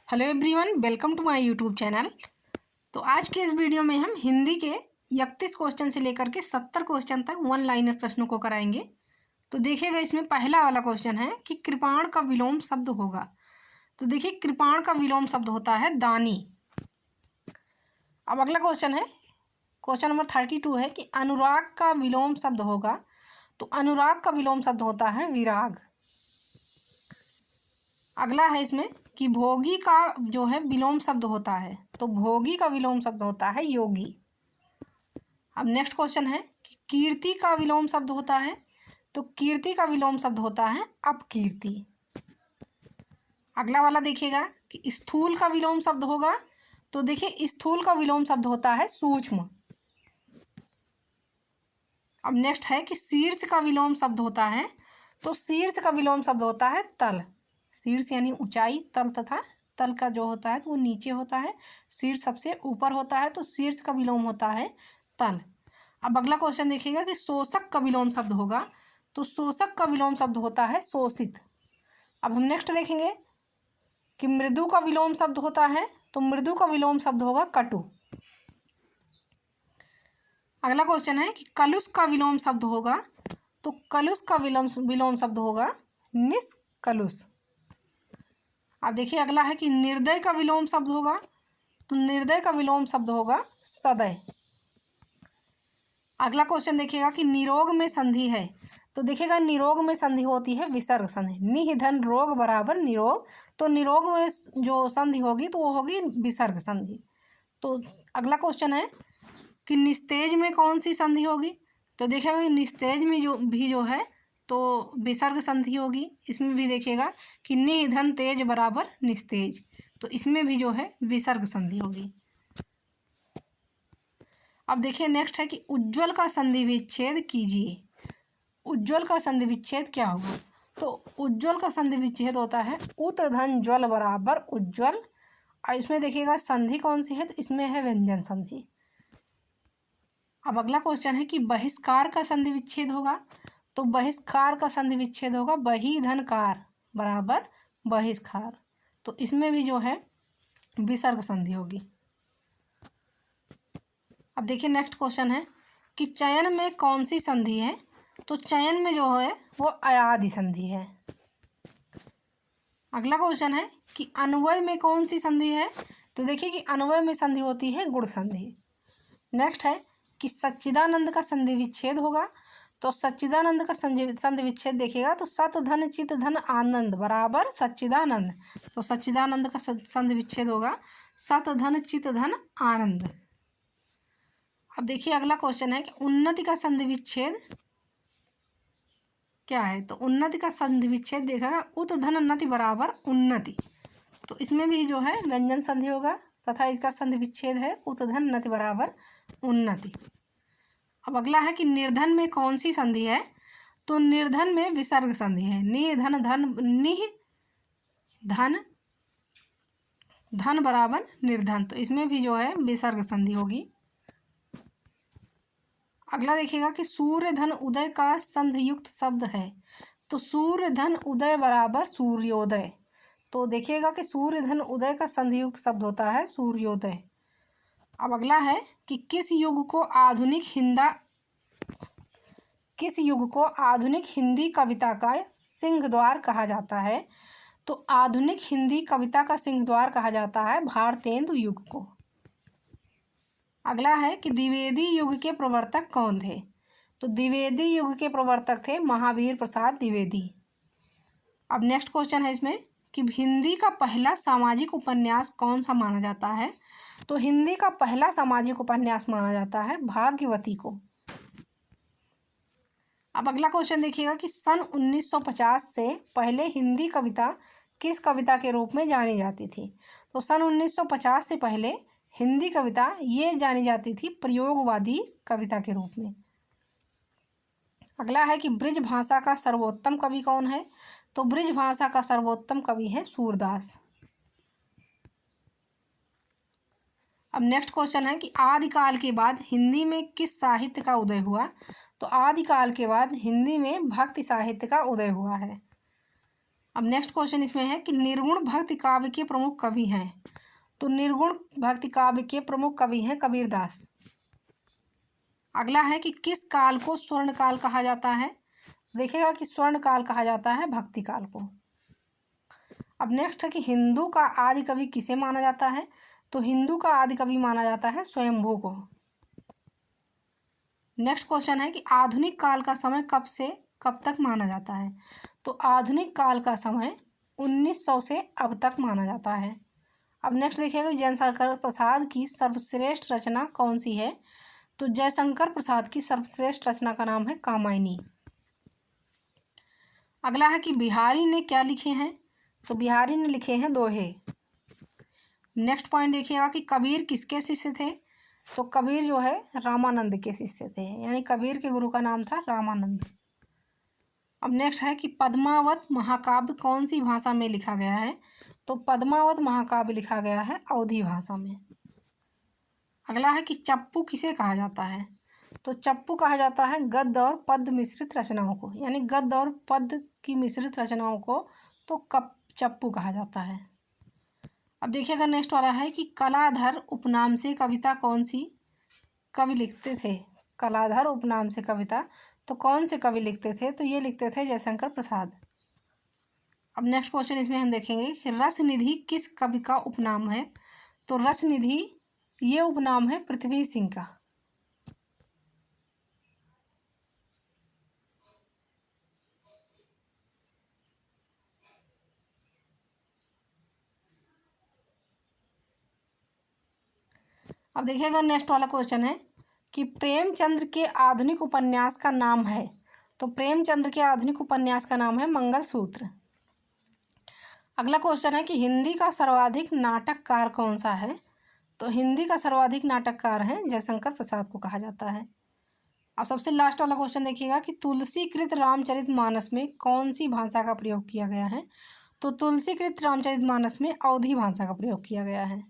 Hello everyone, welcome to my YouTube channel. तो आज के इस वीडियो में हम हिंदी के 31 क्वेश्चन से लेकर के 70 क्वेश्चन तक वन लाइनर प्रश्नों को कराएंगे। तो देखिएगा, इसमें पहला वाला क्वेश्चन है कि कृपाण का विलोम शब्द होगा। तो देखिए, कृपाण का विलोम शब्द होता है दानी। अब अगला क्वेश्चन है, क्वेश्चन नंबर 32 है कि अनुराग का विलोम शब्द होगा। तो अनुराग का विलोम शब्द होता है विराग। अगला है इसमें कि भोगी का जो है विलोम शब्द होता है। तो भोगी का विलोम शब्द होता है योगी। अब नेक्स्ट क्वेश्चन है कि कीर्ति का विलोम शब्द होता है। तो कीर्ति का विलोम शब्द होता है अपकीर्ति। अगला वाला देखिएगा कि स्थूल का विलोम शब्द होगा। तो देखिए, स्थूल का विलोम शब्द होता है सूक्ष्म। अब नेक्स्ट है कि शीर्ष का विलोम शब्द होता है। तो शीर्ष का विलोम शब्द होता है तल। शीर्ष यानी ऊंचाई, तल तथा तल का जो होता है तो वो नीचे होता है, शीर्ष सबसे ऊपर होता है, तो शीर्ष का विलोम होता है तल। अब अगला क्वेश्चन देखिएगा कि शोषक का विलोम शब्द होगा। तो शोषक का विलोम शब्द होता है शोषित। अब हम नेक्स्ट देखेंगे कि मृदु का विलोम शब्द होता है। तो मृदु का विलोम शब्द होगा कटु। अगला क्वेश्चन है कि कलुष का विलोम शब्द होगा। तो कलुष का विलोम शब्द होगा निष्कलुष। अब देखिए, अगला है कि निर्दय का विलोम शब्द होगा। तो निर्दय का विलोम शब्द होगा सदय। अगला क्वेश्चन देखिएगा कि निरोग में संधि है। तो देखिएगा, निरोग में संधि होती है विसर्ग संधि। निह धन रोग बराबर निरोग। तो निरोग में जो संधि होगी तो वो होगी विसर्ग संधि। तो अगला क्वेश्चन है कि निस्तेज में कौन सी संधि होगी। तो देखिएगा, निस्तेज में जो है तो विसर्ग संधि होगी। इसमें भी देखिएगा कि नि धन तेज बराबर निस्तेज। तो इसमें भी जो है विसर्ग संधि होगी। अब देखिए, नेक्स्ट है कि उज्ज्वल का संधि विच्छेद कीजिए। उज्ज्वल का संधि विच्छेद क्या होगा। तो उज्ज्वल का संधि विच्छेद होता है उत धन ज्वल बराबर उज्ज्वल। और इसमें देखिएगा संधि कौन सी है, तो इसमें है व्यंजन संधि। अब अगला क्वेश्चन है कि बहिष्कार का संधि विच्छेद होगा। तो बहिष्कार का संधि विच्छेद होगा बही धन कार बराबर बहिष्कार। तो इसमें भी जो है विसर्ग संधि होगी। अब देखिए, नेक्स्ट क्वेश्चन है कि चयन में कौन सी संधि है। तो चयन में जो है वो अयादि संधि है। अगला क्वेश्चन है कि अन्वय में कौन सी संधि है। तो देखिए कि अन्वय में संधि होती है गुण संधि। नेक्स्ट है कि सच्चिदानंद का संधि विच्छेद होगा। तो सच्चिदानंद का संधि विच्छेद देखिएगा तो सत धन चित धन आनंद बराबर सच्चिदानंद। तो सच्चिदानंद का संधि विच्छेद होगा सत धन चित धन आनंद। अब देखिए, अगला क्वेश्चन है कि उन्नति का संधि विच्छेद क्या है। तो उन्नति का संधि विच्छेद देखेगा उत धन उन्नति बराबर उन्नति। तो इसमें भी जो है व्यंजन संधि होगा तथा इसका संधि विच्छेद है उत धन उन्नति बराबर उन्नति। अब अगला है कि निर्धन में कौन सी संधि है। तो निर्धन में विसर्ग संधि है। निह धन धन निह धन धन बराबर निर्धन। तो इसमें भी जो है विसर्ग संधि होगी। अगला देखिएगा कि सूर्य धन उदय का संधियुक्त शब्द है। तो सूर्य धन उदय बराबर सूर्योदय। तो देखिएगा कि सूर्य धन उदय का संधियुक्त शब्द होता है सूर्योदय। अब अगला है कि किस युग को आधुनिक हिंदी कविता का सिंहद्वार कहा जाता है। तो आधुनिक हिंदी कविता का सिंहद्वार कहा जाता है भारतेंदु युग को। अगला है कि द्विवेदी युग के प्रवर्तक कौन थे। तो द्विवेदी युग के प्रवर्तक थे महावीर प्रसाद द्विवेदी। अब नेक्स्ट क्वेश्चन है इसमें कि हिंदी का पहला सामाजिक उपन्यास कौन सा माना जाता है। तो हिंदी का पहला सामाजिक उपन्यास माना जाता है भाग्यवती को। अब अगला क्वेश्चन देखिएगा कि सन 1950 से पहले हिंदी कविता किस कविता के रूप में जानी जाती थी। तो सन 1950 से पहले हिंदी कविता ये जानी जाती थी प्रयोगवादी कविता के रूप में। अगला है कि ब्रज भाषा का सर्वोत्तम कवि कौन है। तो ब्रज भाषा का सर्वोत्तम कवि है सूरदास। अब नेक्स्ट क्वेश्चन है कि आदिकाल के बाद हिंदी में किस साहित्य का उदय हुआ। तो आदिकाल के बाद हिंदी में भक्ति साहित्य का उदय हुआ है। अब नेक्स्ट क्वेश्चन इसमें है कि निर्गुण भक्ति काव्य के प्रमुख कवि हैं। तो निर्गुण भक्ति काव्य के प्रमुख कवि हैं कबीरदास। अगला है कि किस काल को स्वर्ण काल कहा जाता है। तो देखिएगा कि स्वर्ण काल कहा जाता है भक्ति काल को। अब नेक्स्ट है कि हिंदू का आदि कवि किसे माना जाता है। तो हिंदू का आदि कवि माना जाता है स्वयंभू को। नेक्स्ट क्वेश्चन है कि आधुनिक काल का समय कब से कब तक माना जाता है। तो आधुनिक काल का समय 1900 से अब तक माना जाता है। अब नेक्स्ट देखिएगा जयशंकर प्रसाद की सर्वश्रेष्ठ रचना कौन सी है। तो जयशंकर प्रसाद की सर्वश्रेष्ठ रचना का नाम है कामायनी। अगला है कि बिहारी ने क्या लिखे हैं। तो बिहारी ने लिखे हैं दोहे। नेक्स्ट पॉइंट देखिएगा कि कबीर किसके शिष्य थे। तो कबीर जो है रामानंद के शिष्य थे, यानी कबीर के गुरु का नाम था रामानंद। अब नेक्स्ट है कि पद्मावत महाकाव्य कौन सी भाषा में लिखा गया है। तो पद्मावत महाकाव्य लिखा गया है अवधी भाषा में। अगला है कि चप्पू किसे कहा जाता है। तो चप्पू कहा जाता है गद्य और पद्य मिश्रित रचनाओं को, यानी गद्य और पद्य की मिश्रित रचनाओं को तो चप्पू कहा जाता है। अब देखिएगा नेक्स्ट वाला है कि कलाधर उपनाम से कविता कौन सी कवि लिखते थे। कलाधर उपनाम से कविता तो कौन से कवि लिखते थे। तो ये लिखते थे जयशंकर प्रसाद। अब नेक्स्ट क्वेश्चन इसमें हम देखेंगे कि रसनिधि किस कवि का उपनाम है। तो रसनिधि ये उपनाम है पृथ्वी सिंह का। अब देखिएगा नेक्स्ट वाला क्वेश्चन है कि प्रेमचंद्र के आधुनिक उपन्यास का नाम है। तो प्रेमचंद्र के आधुनिक उपन्यास का नाम है मंगलसूत्र। अगला क्वेश्चन है कि हिंदी का सर्वाधिक नाटककार कौन सा है। तो हिंदी का सर्वाधिक नाटककार है जयशंकर प्रसाद को कहा जाता है। अब सबसे लास्ट वाला क्वेश्चन देखिएगा कि तुलसीकृत रामचरितमानस में कौन सी भाषा का प्रयोग किया गया है। तो तुलसीकृत रामचरितमानस में अवधी भाषा का प्रयोग किया गया है।